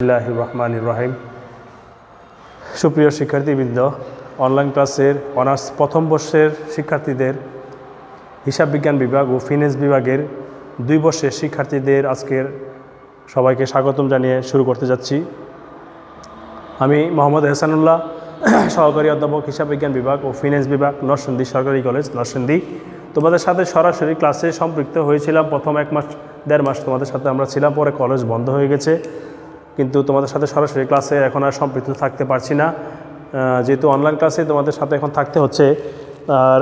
বিসমিল্লাহির রহমানির রহিম। সুপ্রিয় শিক্ষার্থীবৃন্দ, অনলাইন ক্লাসের অনার্স প্রথম বর্ষের শিক্ষার্থীদের হিসাব বিজ্ঞান বিভাগ ও ফিন্যান্স বিভাগের 2 বর্ষের শিক্ষার্থীদের আজকের সবাইকে স্বাগতম জানিয়ে শুরু করতে যাচ্ছি। আমি মোহাম্মদ এহসানুল্লাহ, সহকারী অধ্যাপক হিসাব বিজ্ঞান বিভাগ ও ফিন্যান্স বিভাগ, নরসিংদী সরকারি কলেজ, নরসিংদী। তোমাদের সাথে সরাসরি ক্লাসে সম্পৃক্ত হয়েছিলাম। প্রথম 1 মাস 1.5 মাস তোমাদের সাথে আমরা ছিলাম, পরে কলেজ বন্ধ হয়ে গেছে, কিন্তু তোমাদের সাথে সরাসরি ক্লাসে এখন আর সম্পৃক্ত থাকতে পারছি না, যেহেতু অনলাইন ক্লাসে তোমাদের সাথে এখন থাকতে হচ্ছে। আর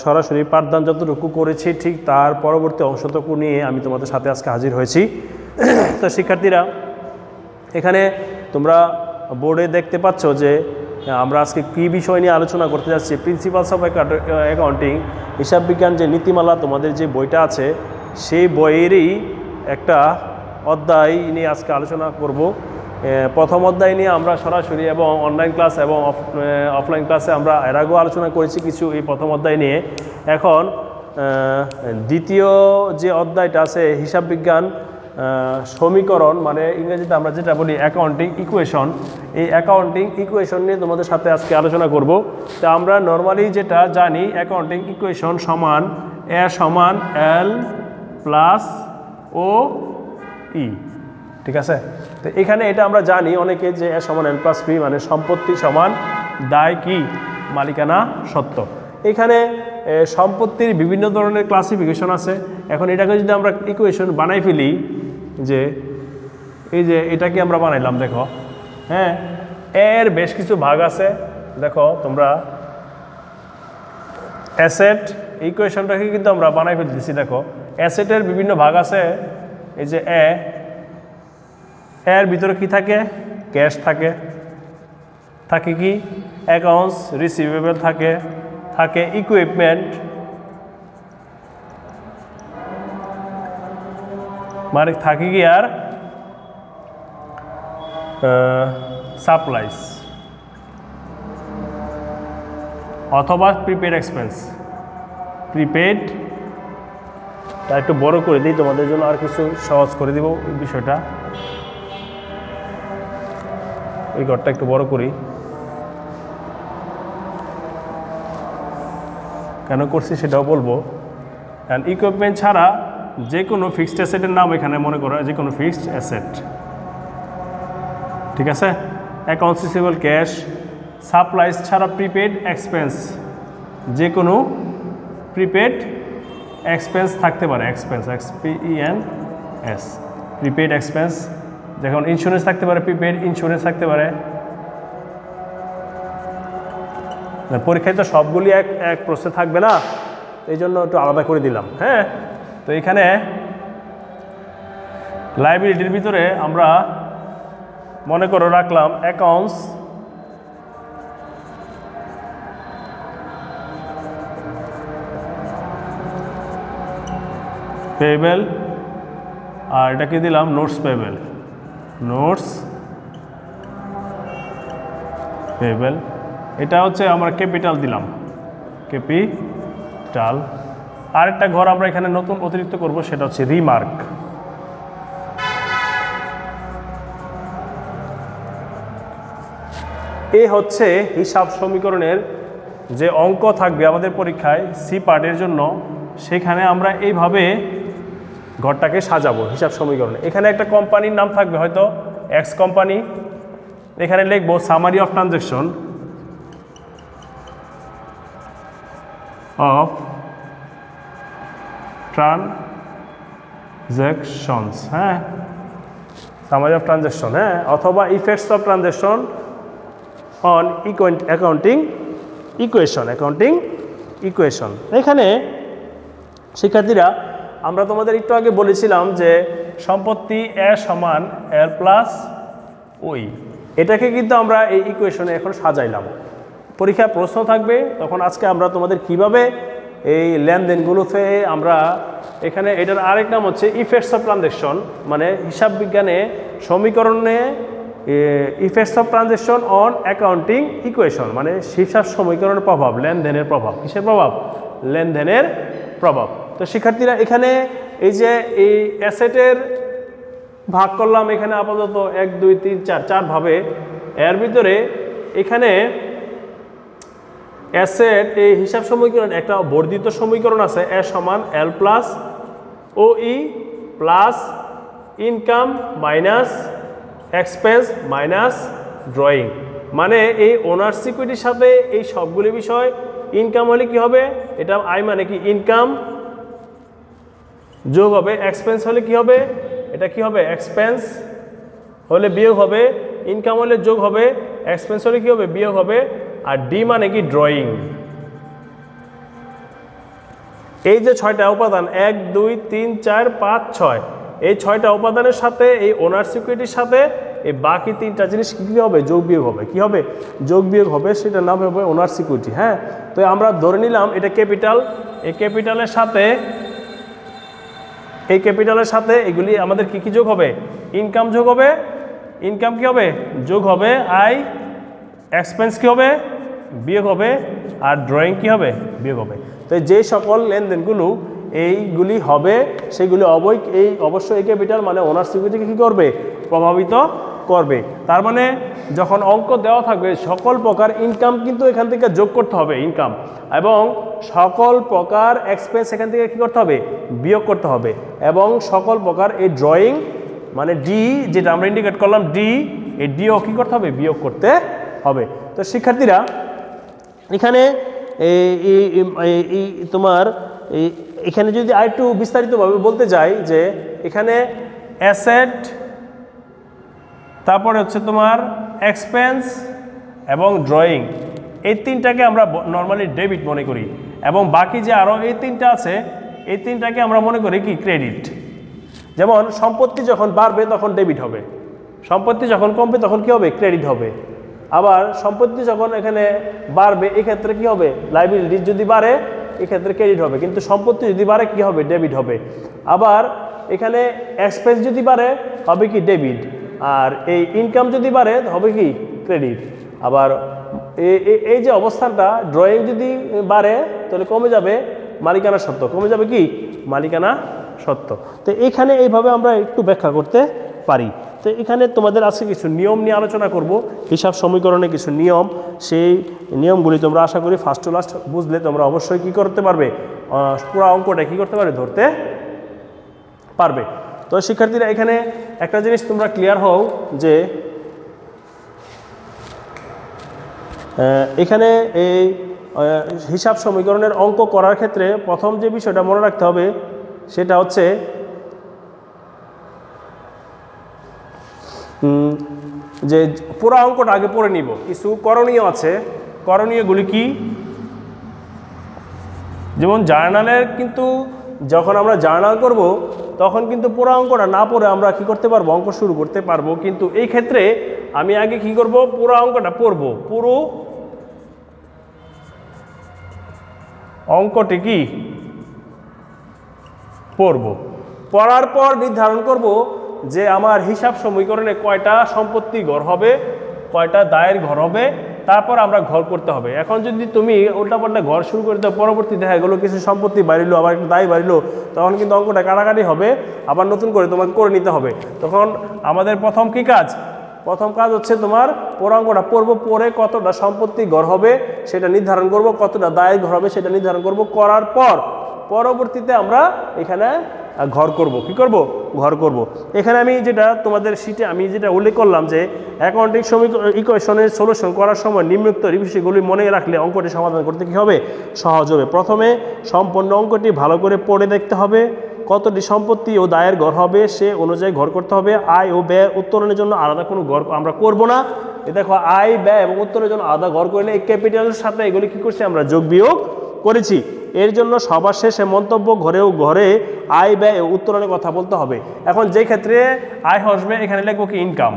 সরাসরি পাঠদান যতটুকু করেছি ঠিক তার পরবর্তী অংশটুকু নিয়ে আমি তোমাদের সাথে আজকে হাজির হয়েছি। তো শিক্ষার্থীরা, এখানে তোমরা বোর্ডে দেখতে পাচ্ছ যে আমরা আজকে কী বিষয় নিয়ে আলোচনা করতে যাচ্ছি। প্রিন্সিপালস অফ অ্যাকাউন্টিং, হিসাব বিজ্ঞান যে নীতিমালা তোমাদের যে বইটা আছে সেই বইয়েরই একটা অধ্যায় নিয়ে আজকে আলোচনা করব। প্রথম অধ্যায় নিয়ে আমরা সরাসরি এবং অনলাইন ক্লাস এবং অফলাইন ক্লাসে আমরা এর আগেও আলোচনা করেছি কিছু এই প্রথম অধ্যায় নিয়ে। এখন দ্বিতীয় যে অধ্যায়টা আছে হিসাব বিজ্ঞান সমীকরণ, মানে ইংরেজিতে আমরা যেটা বলি অ্যাকাউন্টিং ইকুয়েশন, এই অ্যাকাউন্টিং ইকুয়েশন নিয়ে তোমাদের সাথে আজকে আলোচনা করব। তা আমরা নর্মালি যেটা জানি, অ্যাকাউন্টিং ইকুয়েশন সমান এ সমান এল প্লাস ও ই, ঠিক আছে? তো এখানে এটা আমরা জানি অনেকে যে এ সমান এল প্লাস পি, মানে সম্পত্তি সমান দায় কি মালিকানা সত্ত্ব। এখানে সম্পত্তির বিভিন্ন ধরনের ক্লাসিফিকেশন আছে। এখন এটাকে যদি আমরা ইকুয়েশন বানাই ফেলি, যে এই যে এটাকে আমরা বানাইলাম, দেখো হ্যাঁ, এর বেশ কিছু ভাগ আছে। দেখো তোমরা অ্যাসেট ইকুয়েশনটাকে কিন্তু আমরা বানাই ফেলতেছি। দেখো অ্যাসেটের বিভিন্ন ভাগ আছে। এই যে এর ভিতরে কি থাকে? ক্যাশ থাকে, থাকে কি অ্যাকাউন্টস রিসিভেবল থাকে, থাকে ইকুইপমেন্ট, মানে থাকে কি আর সাপ্লাইস অথবা প্রিপেড এক্সপেন্স। প্রিপেড তা একটু বড় করে দিই তোমাদের জন্য, আর কিছু সহজ করে দিব এই বিষয়টা। এই ঘরটা একটু বড় করি, কেন করছি সেটাও বলবো। অ্যান্ড ইকুইপমেন্ট ছাড়া যে কোনো ফিক্সড অ্যাসেটের নাম এখানে মনে করো, যে কোনো ফিক্সড অ্যাসেট, ঠিক আছে? অ্যাকাউন্টস রিসিভেবল ক্যাশ, সাপ্লাইস ছাড়া প্রিপেড এক্সপেন্স, যে কোনো প্রিপেড এক্সপেন্স থাকতে পারে। Expense XPENS, prepaid expense. যেমন ইন্স্যুরেন্স থাকতে পারে, প্রিপেড ইন্স্যুরেন্স থাকতে পারে। পরীক্ষায় তো সবগুলি এক প্রশ্নে থাকবে না, এই জন্য একটু আলাদা করে দিলাম। হ্যাঁ, তো এখানে লাইবিলিটির ভিতরে আমরা মনে করে রাখলাম অ্যাকাউন্টস পেয়েবল, আর এটাকে দিলাম নোটস পেয়েবল। নোটস পেয়েবল, এটা হচ্ছে আমরা ক্যাপিটাল দিলাম, ক্যাপিটাল। আরেকটা ঘর আমরা এখানে নতুন অতিরিক্ত করব, সেটা হচ্ছে রিমার্ক। এই হচ্ছে হিসাব সমীকরণের যে অঙ্ক থাকবে আমাদের পরীক্ষায় সি পার্টের জন্য, সেখানে আমরা এইভাবে ঘরটাকে সাজাবো হিসাব সমীকরণে। এখানে একটা কোম্পানির নাম থাকবে, হয়তো এক্স কোম্পানি। এখানে লিখবো summary of transaction of transactions, হ্যাঁ, সামারি অফ ট্রানজ্যাকশন, হ্যাঁ, অথবা effects of transaction on accounting equation, accounting equation. এখানে শিক্ষার্থীরা, আমরা তোমাদের একটু আগে বলেছিলাম যে সম্পত্তি এ সমান এল প্লাস ওই, এটাকে কিন্তু আমরা এই ইকুয়েশনে এখন সাজাইলাম। পরীক্ষায় প্রশ্ন থাকবে, তখন আজকে আমরা তোমাদের কিভাবে এই লেনদেনগুলোতে আমরা এখানে, এটার আরেক নাম হচ্ছে ইফেক্টস অফ ট্রানজ্যাকশন, মানে হিসাব বিজ্ঞানে সমীকরণে effects of transaction on accounting equation, মানে হিসাব সমীকরণের প্রভাব, লেনদেনের প্রভাব। কিসের প্রভাব? লেনদেনের প্রভাব। তো শিক্ষার্থীরা, এখানে এই যে এই অ্যাসেটের ভাগ করলাম এখানে আপাতত 1 2 3 4 4 ভাবে। এর ভিতরে এখানে অ্যাসেট এই হিসাব সমীকরণ একটা বর্ধিত সমীকরণ আছে এ সমান L plus O E plus income minus expense minus drawing. মানে এই ওনার্স ইকুইটির সাথে এই সবগুলি বিষয়, ইনকাম হলে কি হবে, এটা আই মানে কি ইনকাম যোগ হবে, এক্সপেন্স হলে কি হবে, এটা কি হবে এক্সপেন্স হলে বিয়োগ হবে, ইনকাম হলে যোগ হবে, এক্সপেন্স হলে কি হবে বিয়োগ হবে, আর ডি মানে কি ড্রয়িং। এই যে 6টা উপাদান 1 2 3 4 5 6 এই 6টা উপাদানের সাথে এই ওনার সিকিউরিটির সাথে এই বাকি 3টা জিনিস কী হবে যোগ বিয়োগ হবে, কি হবে যোগ বিয়োগ হবে, সেটার নাম হবে ওনার সিকিউরিটি। হ্যাঁ, তো আমরা ধরে নিলাম এটা ক্যাপিটাল, এই ক্যাপিটালের সাথে এই ক্যাপিটালের সাথে এগুলি আমাদের কি কি যোগ হবে, ইনকাম যোগ হবে, ইনকাম কি হবে যোগ হবে, আই এক্সপেন্স কি হবে বিয়োগ হবে, আর ড্রয়িং কি হবে বিয়োগ হবে। তো যে সকল লেনদেনগুলো এইগুলি হবে সেগুলি অবশ্যই এই ক্যাপিটাল মানে ওনার সিকিউরিটিকে কী করবে প্রভাবিত করবে। তার মানে যখন অঙ্ক দেওয়া থাকবে সকল প্রকার ইনকাম কিন্তু এখান থেকে যোগ করতে হবে ইনকাম, এবং সকল প্রকার এক্সপেন্স এখান থেকে কী করতে হবে বিয়োগ করতে হবে, এবং সকল প্রকার এই ড্রয়িং মানে ডি যেটা আমরা ইন্ডিকেট করলাম ডি, এই ডিও কী করতে হবে বিয়োগ করতে হবে। তো শিক্ষার্থীরা এখানে তোমার এখানে যদি আরেকটু বিস্তারিতভাবে বলতে যাই যে এখানে অ্যাসেট, তারপরে হচ্ছে তোমার এক্সপেন্স এবং ড্রয়িং, এই তিনটাকে আমরা নর্মালি ডেবিট মনে করি, এবং বাকি যে আরও এই তিনটা আছে এই তিনটাকে আমরা মনে করি কি ক্রেডিট। যেমন সম্পত্তি যখন বাড়বে তখন ডেবিট হবে, সম্পত্তি যখন কমবে তখন কি হবে ক্রেডিট হবে, আবার সম্পত্তি যখন এখানে বাড়বে এক্ষেত্রে কি হবে লাইবিলিটি যদি বাড়ে এক্ষেত্রে ক্রেডিট হবে, কিন্তু সম্পত্তি যদি বাড়ে কি হবে ডেবিট হবে। আবার এখানে এক্সপেন্স যদি বাড়ে হবে কি ডেবিট, আর এই ইনকাম যদি বাড়ে হবে কি ক্রেডিট। আবার এই যে অবস্থানটা ড্রয়িং যদি বাড়ে তাহলে কমে যাবে মালিকানা সত্ত্ব, কমে যাবে কি মালিকানা সত্ত্ব। তো এইখানে এইভাবে আমরা একটু ব্যাখ্যা করতে পারি। তো এখানে তোমাদের আজকে কিছু নিয়ম নিয়ে আলোচনা করব, হিসাব সমীকরণে কিছু নিয়ম, সেই নিয়মগুলি তোমরা আশা করি ফার্স্ট টু লাস্ট বুঝলে তোমরা অবশ্যই কী করতে পারবে পুরো অঙ্কটা কী করতে পারবে ধরতে পারবে। তো শিক্ষার্থীরা এখানে একটা জিনিস তোমরা ক্লিয়ার হও যে এখানে এই হিসাব সমীকরণের অঙ্ক করার ক্ষেত্রে প্রথম যে বিষয়টা মনে রাখতে হবে সেটা হচ্ছে যে পুরো অঙ্কটা আগে পড়ে নিব, কিছু করণীয় আছে। করণীয়গুলি কি, যেমন জার্নালের কিন্তু যখন আমরা জার্নাল করব তখন কিন্তু পুরো অঙ্কটা না পড়ে আমরা কি করতে পারবো অঙ্ক শুরু করতে পারবো, কিন্তু এই ক্ষেত্রে আমি আগে কি করব পুরো অঙ্কটা পড়বো, পুরো অঙ্কটি কি পড়ব, পড়ার পর নির্ধারণ করব যে আমার হিসাব সমীকরণে কয়টা সম্পত্তি ঘর হবে, কয়টা দায়ের ঘর হবে, তারপর আমরা ঘর করতে হবে। এখন যদি তুমি উল্টাপাল্টা ঘর শুরু করে দাও, পরবর্তী দেখা গেলো কিছু সম্পত্তি বাড়িলো আবার দায় বাড়িলো, তখন কিন্তু অঙ্কটা কাটাকাটি হবে, আবার নতুন করে তোমাকে করে নিতে হবে। তখন আমাদের প্রথম কি কাজ, প্রথম কাজ হচ্ছে তোমার পুরো অঙ্কটা পড়বো, পড়ে কতটা সম্পত্তি ঘর হবে সেটা নির্ধারণ করব, কতটা দায়ের ঘর হবে সেটা নির্ধারণ করব, করার পর পরবর্তীতে আমরা এখানে ঘর করব, কি করব ঘর করব। এখানে আমি যেটা তোমাদের শিটে আমি যেটা উল্লেখ করলাম যে অ্যাকাউন্টিং ইকুয়েশনের সলিউশন করার সময় নিম্নোক্ত বিষয়গুলি মনে রাখলে অঙ্কটি সমাধান করতে কী হবে সহজ হবে। প্রথমে সম্পূর্ণ অঙ্কটি ভালো করে পড়ে দেখতে হবে, কতটি সম্পত্তি ও দায়ের ঘর হবে সে অনুযায়ী ঘর করতে হবে। আয় ও ব্যয় উত্তোলনের জন্য আলাদা কোনো ঘর আমরা করব না। দেখো আয় ব্যয় এবং উত্তোলনের জন্য আলাদা ঘর করলে এই ক্যাপিটালের সাথে এগুলি কী করছি আমরা যোগ বিয়োগ করেছি। এর জন্য সবার শেষে মন্তব্য ঘরে আয় ব্যয় ও উত্তোলনের কথা বলতে হবে। এখন যে ক্ষেত্রে আয় আসবে এখানে লিখবো কি ইনকাম,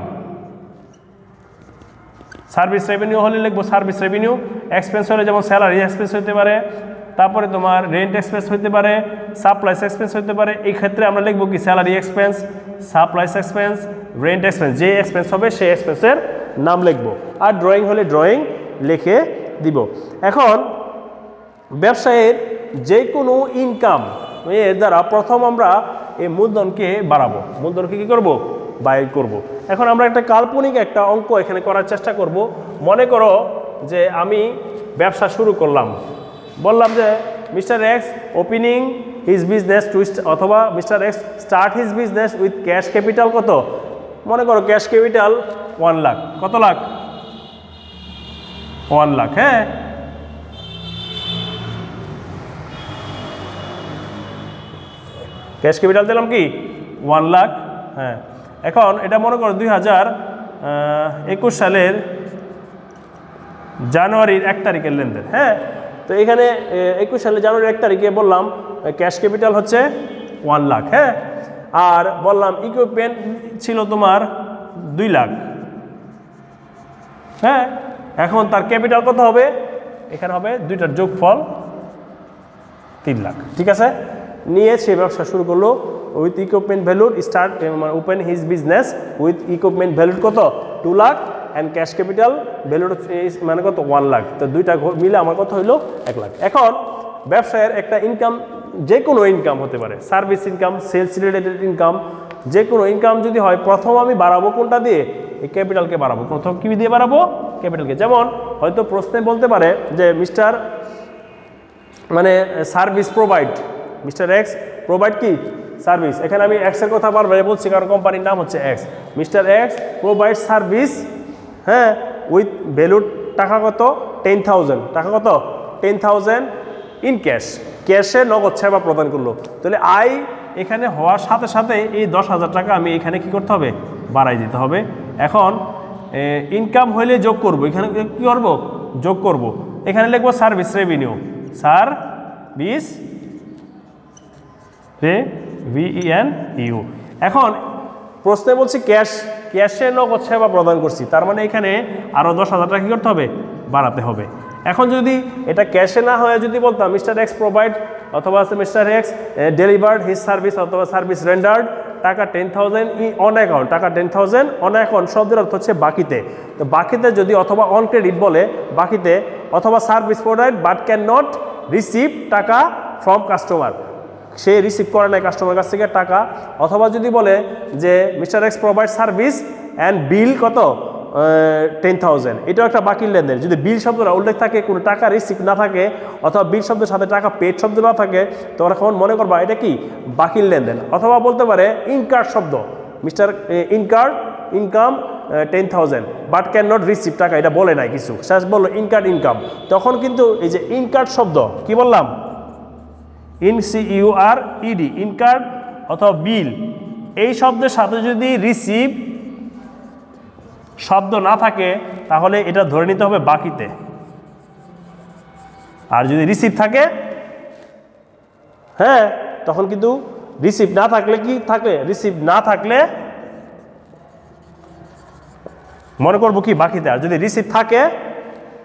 সার্ভিস রেভিনিউ হলে লিখবো সার্ভিস রেভিনিউ, এক্সপেন্স হলে যেমন স্যালারি এক্সপেন্স হতে পারে, তারপরে তোমার রেন্ট এক্সপেন্স হতে পারে, সাপ্লাইস এক্সপেন্স হতে পারে। এই ক্ষেত্রে আমরা লিখবো কি salary expense, supplies expense, rent expense, যে এক্সপেন্স হবে সেই এক্সপেন্সের নাম লিখবো, আর ড্রয়িং হলে ড্রয়িং লিখে দিব। এখন ব্যবসায়ের যে কোনো ইনকাম এর দ্বারা প্রথম আমরা এই মূলধনকে বাড়াবো, মূলধনকে কী করবো বাইর করব। এখন আমরা একটা কাল্পনিক একটা অঙ্ক এখানে করার চেষ্টা করব। মনে করো যে আমি ব্যবসা শুরু করলাম, বললাম যে mister X opening his business অথবা mister X start his business with cash capital কত, মনে করো ক্যাশ ক্যাপিটাল 1 লাখ। কত লাখ? 1 লাখ। হ্যাঁ, ক্যাশ ক্যাপিটাল দিলাম কি 1 লাখ। হ্যাঁ, এখন এটা মনে করো 2021 সালের জানুয়ারির 1 তারিখের লেনদেন। হ্যাঁ, তো এখানে 21 সালের জানুয়ারির 1 তারিখে বললাম ক্যাশ ক্যাপিটাল হচ্ছে 1 লাখ। হ্যাঁ, আর বললাম ইকুইপমেন্ট ছিল তোমার 2 লাখ। হ্যাঁ, এখন তার ক্যাপিটাল কত হবে? এখানে হবে দুইটার যোগফল 3 লাখ। ঠিক আছে, নিয়ে সে ব্যবসা শুরু করলো with equipment valued start open his business with equipment valued কত 2 lakh and cash capital valued মানে কত 1 লাখ। তো দুইটা মিলে আমার কত হইলো 1 লাখ। এখন ব্যবসায়ের একটা ইনকাম, যে কোনো ইনকাম হতে পারে, service income, sales related income, যে কোনো ইনকাম যদি হয়, প্রথম আমি বাড়াবো কোনটা দিয়ে? এই ক্যাপিটালকে বাড়াবো। প্রথম কী দিয়ে বাড়াবো? ক্যাপিটালকে। যেমন হয়তো প্রশ্নে বলতে পারে যে মিস্টার মানে service provide, mister X provide কি সার্ভিস। এখানে আমি এক্সের কথা বারবার বলছি কারণ কোম্পানির নাম হচ্ছে x. Mister X provide service, হ্যাঁ, উইথ ভ্যালুড টাকা কত 10,000, টাকা কত 10,000 ইন ক্যাশ, ক্যাশে নগদ সেবা প্রদান করলো। তাহলে আয় এখানে হওয়ার সাথে সাথে এই 10,000 টাকা আমি এখানে কি করতে হবে? বাড়াই দিতে হবে। এখন ইনকাম হইলে যোগ করব, এখানে কি করব? যোগ করব। এখানে লিখবো সার্ভিস রেভিনিউ, সার্ভিস রেভিনিউ। এখন প্রশ্নে বলছি ক্যাশে নগদ সেবা প্রদান করছি, তার মানে এখানে আরও 10,000 টাকা কী করতে হবে? বাড়াতে হবে। এখন যদি এটা ক্যাশে না হয় যদি বলতাম মিস্টার এক্স প্রোভাইড অথবা mister x delivered his service অথবা সার্ভিস রেন্ডার্ড টাকা 10,000 অন অ্যাকাউন্ট, টাকা 10,000 অন অ্যাকাউন্ট শব্দের অর্থ হচ্ছে বাকিতে। তো বাকিতে যদি অথবা অন ক্রেডিট বলে বাকিতে, অথবা service provide but can not receive টাকা ফ্রম কাস্টমার, সে রিসিভ করে নেয় কাস্টমার কাছ থেকে টাকা। অথবা যদি বলে যে mister X provide service and bill কত 10,000, এটাও একটা বাকির লেনদেন। যদি বিল শব্দটা উল্লেখ থাকে, কোনো টাকা রিসিভ না থাকে, অথবা বিল শব্দের সাথে টাকা পেড শব্দ না থাকে, তখন মনে করবা এটা কি বাকির লেনদেন। অথবা বলতে পারে ইনকার্ড শব্দ, mister incurred income 10,000 but can not receive টাকা, এটা বলে নাই কিছু, শেষ বললো ইনকার্ড ইনকাম। তখন কিন্তু এই যে ইনকার্ড শব্দ কি বললাম, INCURED, ইনকার্ড অথবা বিল, এই শব্দের সাথে যদি রিসিভ শব্দ না থাকে তাহলে এটা ধরে নিতে হবে বাকিতে। আর যদি রিসিভ থাকে, হ্যাঁ, তখন কিন্তু রিসিভ না থাকলে কি থাকে? রিসিভ না থাকলে মনে করবো কি বাকিতে। আর যদি রিসিভ থাকে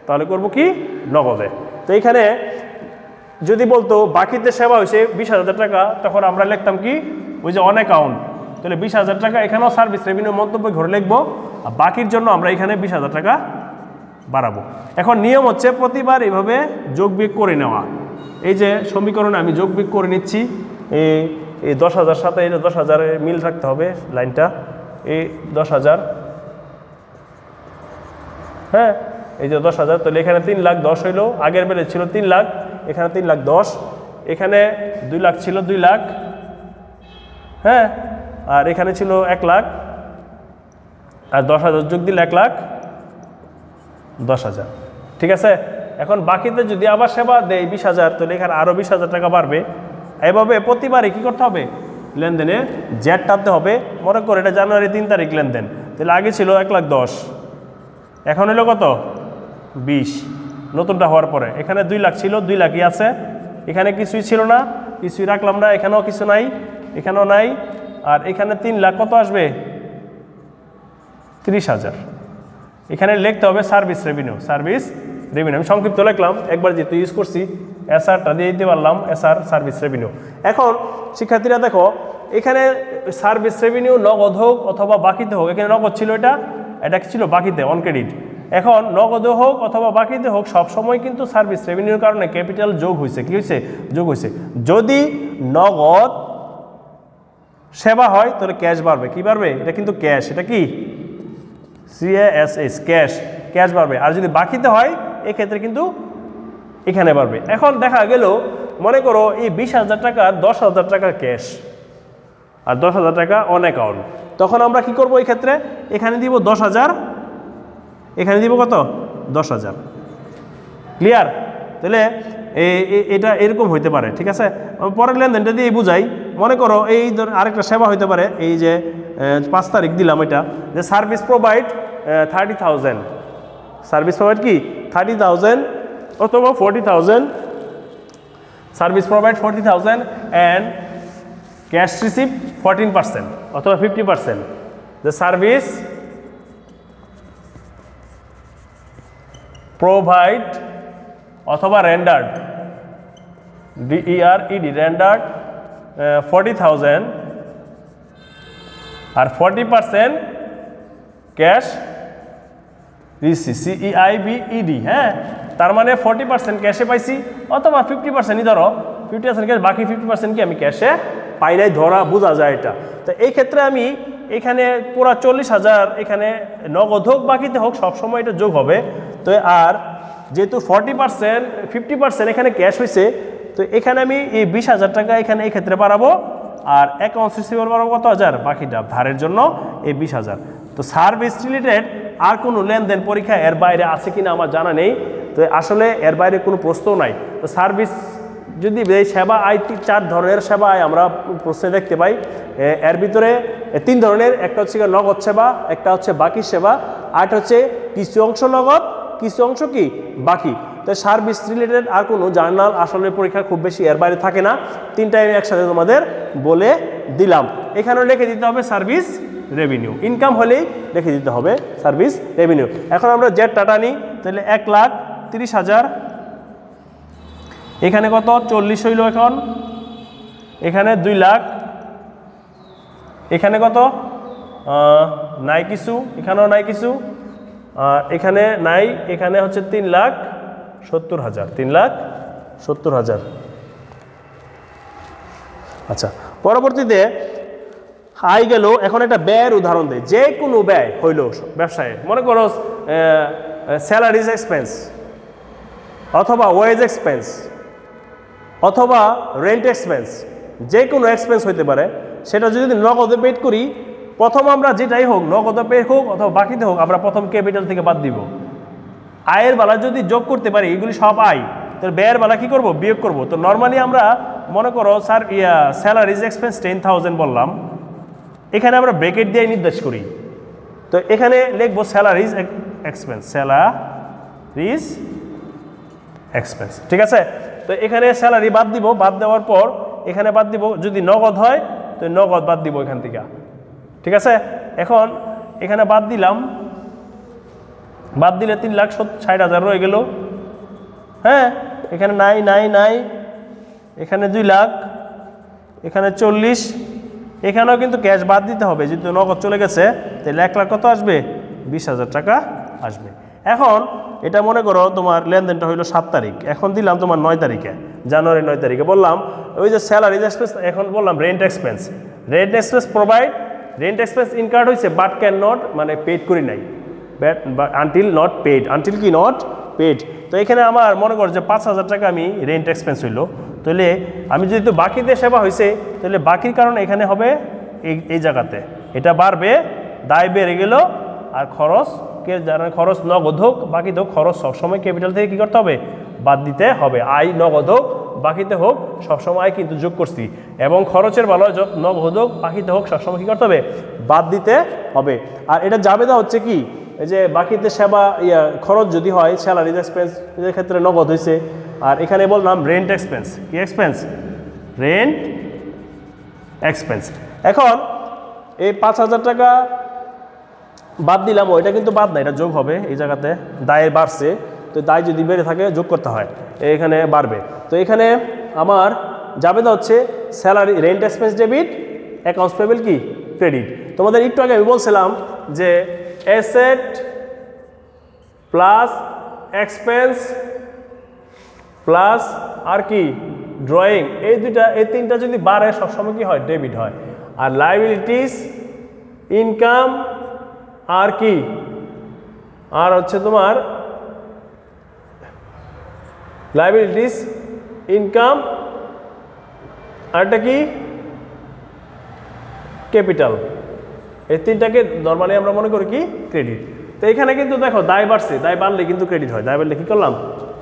তাহলে করবো কি নগদে। তো এইখানে যদি বলতো বাকিতে সেবা হয়েছে 20,000 টাকা, তখন আমরা লিখতাম কি ওই যে অন অ্যাকাউন্ট। তাহলে 20,000 টাকা এখানেও সার্ভিস রেভিনিউ মন্তব্য ঘরে লিখবো, আর বাকির জন্য আমরা এখানে 20,000 টাকা বাড়াবো। এখন নিয়ম হচ্ছে প্রতিবার এইভাবে যোগ বিয়োগ করে নেওয়া। এই যে সমীকরণে আমি যোগ বিয়োগ করে নিচ্ছি, এই 10,000 সাথে এই 10,000 মিল রাখতে হবে লাইনটা, এই 10,000, হ্যাঁ, এই যে 10,000, তাহলে এখানে 3,10,000 হইলো, আগের বেলে ছিল 3 লাখ, এখানে 3,10,000, এখানে 2 লাখ ছিল 2 লাখ, হ্যাঁ, আর এখানে ছিল 1 লাখ, আর 10,000 যোগ দিলে 1,10,000। ঠিক আছে, এখন বাকিতে যদি আবার সেবা দেয় 20,000, তাহলে এখানে আরও 20,000 টাকা বাড়বে। এভাবে প্রতিবারই কী করতে হবে? লেনদেনে জেড টানতে হবে। মনে করো এটা জানুয়ারি 3 তারিখ লেনদেন, তাহলে আগে ছিল 1,10,000, এখন হলো কত 20, নতুনটা হওয়ার পরে। এখানে 2 লাখ ছিল, 2 লাখই আছে, এখানে কিছুই ছিল না, কিছুই রাখলাম না, এখানেও কিছু নাই, এখানেও নাই, আর এখানে 3 লাখ কত আসবে 30,000। এখানে লিখতে হবে সার্ভিস রেভিনিউ, সার্ভিস রেভিনিউ। আমি সংক্ষিপ্ত লিখলাম, একবার যেহেতু ইউজ করছি এসআরটা দিয়ে দিতে পারলাম, এসআর সার্ভিস রেভিনিউ। এখন শিক্ষার্থীরা দেখো, এখানে সার্ভিস রেভিনিউ নগদ হোক অথবা বাকিতে হোক, এখানে নগদ ছিল, এটা ছিল বাকিতে অন ক্রেডিট। এখন নগদ হোক অথবা বাকিতে হোক, সবসময় কিন্তু সার্ভিস রেভিনিউর কারণে ক্যাপিটাল যোগ হয়েছে। কি হয়েছে? যোগ হয়েছে। যদি নগদ সেবা হয় তাহলে ক্যাশ বাড়বে। কি বাড়বে? এটা কিন্তু ক্যাশ, এটা কি CASH, ক্যাশ, ক্যাশ বাড়বে। আর যদি বাকিতে হয় এক্ষেত্রে কিন্তু এখানে বাড়বে। এখন দেখা গেল মনে করো এই 20,000 টাকার 10,000 টাকা ক্যাশ আর 10,000 টাকা অন অ্যাকাউন্ট, তখন আমরা কি করব? এই ক্ষেত্রে এখানে দিব 10,000, এখানে দিব কত? 10,000। ক্লিয়ার? তাহলে এটা এরকম হইতে পারে, ঠিক আছে? পরের লেনদেনটা দিয়ে বুঝাই। মনে করো এই আরেকটা সেবা হইতে পারে, এই যে 5 তারিখ দিলাম এটা, যে সার্ভিস প্রোভাইড 30,000, সার্ভিস প্রোভাইড কি 30,000 অথবা 40,000, service provide 40,000 and cash receive 14% অথবা 50%। দ্য সার্ভিস প্রোভাইড অথবা রেন্ডার্ড, DERED, রেন্ডার্ড 40,000 আর 40% ক্যাশ রিসিভ, CEIBED। হ্যাঁ, তার মানে 40% ক্যাশে পাইছি অথবা 50%ই ধরো, 50% ক্যাশ, বাকি 50% কি আমি ক্যাশে পাই নাই, ধরা বোঝা যায় এটা। তো এই ক্ষেত্রে আমি এখানে পুরো 40,000 এখানে নগদ হোক বাকিতে হোক সবসময় এটা যোগ হবে। তো আর যেহেতু 40% 50% এখানে ক্যাশ হয়েছে, তো এখানে আমি এই 20,000 টাকা এখানে এই ক্ষেত্রে বাড়াবো, আর অ্যাকাউন্টস রিসিভেবল বাড়াবো কত হাজার, বাকিটা ধারের জন্য এই 20,000। তো সার্ভিস রিলেটেড আর কোনো লেনদেন পরীক্ষা এর বাইরে আছে কিনা আমার জানা নেই। তো আসলে এর বাইরে কোনো প্রশ্নও নাই। তো সার্ভিস যদি এই সেবা আয় 4 ধরনের সেবা আয় আমরা প্রশ্নে দেখতে পাই। এর ভিতরে 3 ধরনের, একটা হচ্ছে নগদ সেবা, একটা হচ্ছে বাকি সেবা, আর হচ্ছে কিছু অংশ নগদ কিছু অংশ কি বাকি। তো সার্ভিস রিলেটেড আর কোনো জার্নাল আসলে পরীক্ষা খুব বেশি এর বাইরে থাকে না। 3টাই আমি একসাথে তোমাদের বলে দিলাম। এখানেও লিখে দিতে হবে সার্ভিস রেভিনিউ, ইনকাম হলেই লিখে দিতে হবে সার্ভিস রেভিনিউ। এখন আমরা জেড টাটা নিই, তাহলে 1,30,000, এখানে কত 40 হইল, এখন এখানে 2 লাখ, এখানে কত নাই কিছু, এখানেও নাই কিছু, এখানে নাই, এখানে হচ্ছে 3,70,000, 3,70,000। আচ্ছা, পরবর্তীতে আয় গেল। এখন একটা ব্যয়ের উদাহরণ দেয়, যে কোনো ব্যয় হইল ব্যবসায়, মনে করো স্যালারিজ এক্সপেন্স অথবা ওয়েজ এক্সপেন্স অথবা রেন্ট এক্সপেন্স, যে কোনো এক্সপেন্স হইতে পারে। সেটা যদি নগদে পেড করি, প্রথম আমরা যেটাই হোক, নগদে পে হোক অথবা বাকিতে হোক, আমরা প্রথম ক্যাপিটাল থেকে বাদ দিব। আয়ের বেলা যদি যোগ করতে পারি, এগুলি সব আয়, তাহলে ব্যয়ের বেলা কী করবো, বিয়োগ করব। তো নর্মালি আমরা মনে করো স্যালারিজ এক্সপেন্স 10,000 বললাম, এখানে আমরা ব্রেকেট দিয়ে নির্দেশ করি। তো এখানে লিখবো স্যালারিজ এক্সপেন্স, স্যালারিজ এক্সপেন্স, ঠিক আছে? তো এখানে স্যালারি বাদ দিব, বাদ দেওয়ার পর এখানে বাদ দিব, যদি নগদ হয় তো নগদ বাদ দিব এখান থেকে, ঠিক আছে? এখন এখানে বাদ দিলাম, বাদ দিলে 3,60,000 রয়ে গেল। হ্যাঁ, এখানে নাই নাই নাই, এখানে 2 লাখ, এখানে 40, এখানেও কিন্তু ক্যাশ বাদ দিতে হবে, যেহেতু নগদ চলে গেছে। তাহলে 1 লাখ কত আসবে, 20,000 টাকা আসবে। এখন এটা মনে করো তোমার লেনদেনটা হইলো 7 তারিখ, এখন দিলাম তোমার 9 তারিখে, জানুয়ারি 9 তারিখে বললাম ওই যে স্যালারি এক্সপেন্স, এখন বললাম rent expense, rent expense provide, rent expense incurred হয়েছে বাট ক্যান নট, মানে পেড করি নাই, আনটিল নট পেড, আনটিল কি নট পেড। তো এখানে আমার মনে করো যে 5,000 টাকা আমি রেন্ট এক্সপেন্স হইলো, তাহলে আমি যেহেতু বাকিতে সেবা হয়েছে, তাহলে বাকির কারণে এখানে হবে এই জায়গাতে এটা বাড়বে, দায় বেড়ে গেল। আর খরচ কে জানেন, খরচ নগদ হোক বাকিতে হোক, খরচ সবসময় ক্যাপিটাল থেকে কী করতে হবে, বাদ দিতে হবে। আয় নগদ হোক বাকিতে হোক সবসময় আয় কিন্তু যোগ করছি, এবং খরচের ভালো নগদ হোক বাকিতে হোক সবসময় কী করতে হবে, বাদ দিতে হবে। আর এটা জাবেদা হচ্ছে কি, এই যে বাকিতে সেবা খরচ যদি হয়, স্যালারি এক্সপেন্স এর ক্ষেত্রে নগদ হয়েছে। আর এখানে বললাম রেন্ট এক্সপেন্স, কি এক্সপেন্স, রেন্ট এক্সপেন্স। এখন এই 5,000 টাকা বাদ দিলাম, ওইটা কিন্তু বাদ না, এটা যোগ হবে এই জায়গাতে, দায়ের বাড়ছে, তো দায় যদি বেড়ে থাকে যোগ করতে হয়, এখানে বাড়বে। তো এখানে আমার জাবেদা হচ্ছে salary rent expense debit, accounts payable কি ক্রেডিট। তোমাদের একটু আগে আমি বলছিলাম যে অ্যাসেট প্লাস এক্সপেন্স প্লাস আর কি ড্রয়িং, এই 3টা যদি বাড়ে সবসময় কি হয়, ডেবিট হয়। আর লায়াবিলিটিস ইনকাম আর কি আর হচ্ছে তোমার লায়াবিলিটিস ইনকাম আরটা কি ক্যাপিটাল। এই তিনটাকে নরমালি আমরা মনে করি কি ক্রেডিট। তো এখানে কিন্তু দেখো দায় বাড়ছে, দায় বাড়লে কিন্তু ক্রেডিট হয়। দায় বাড়লে কি করলাম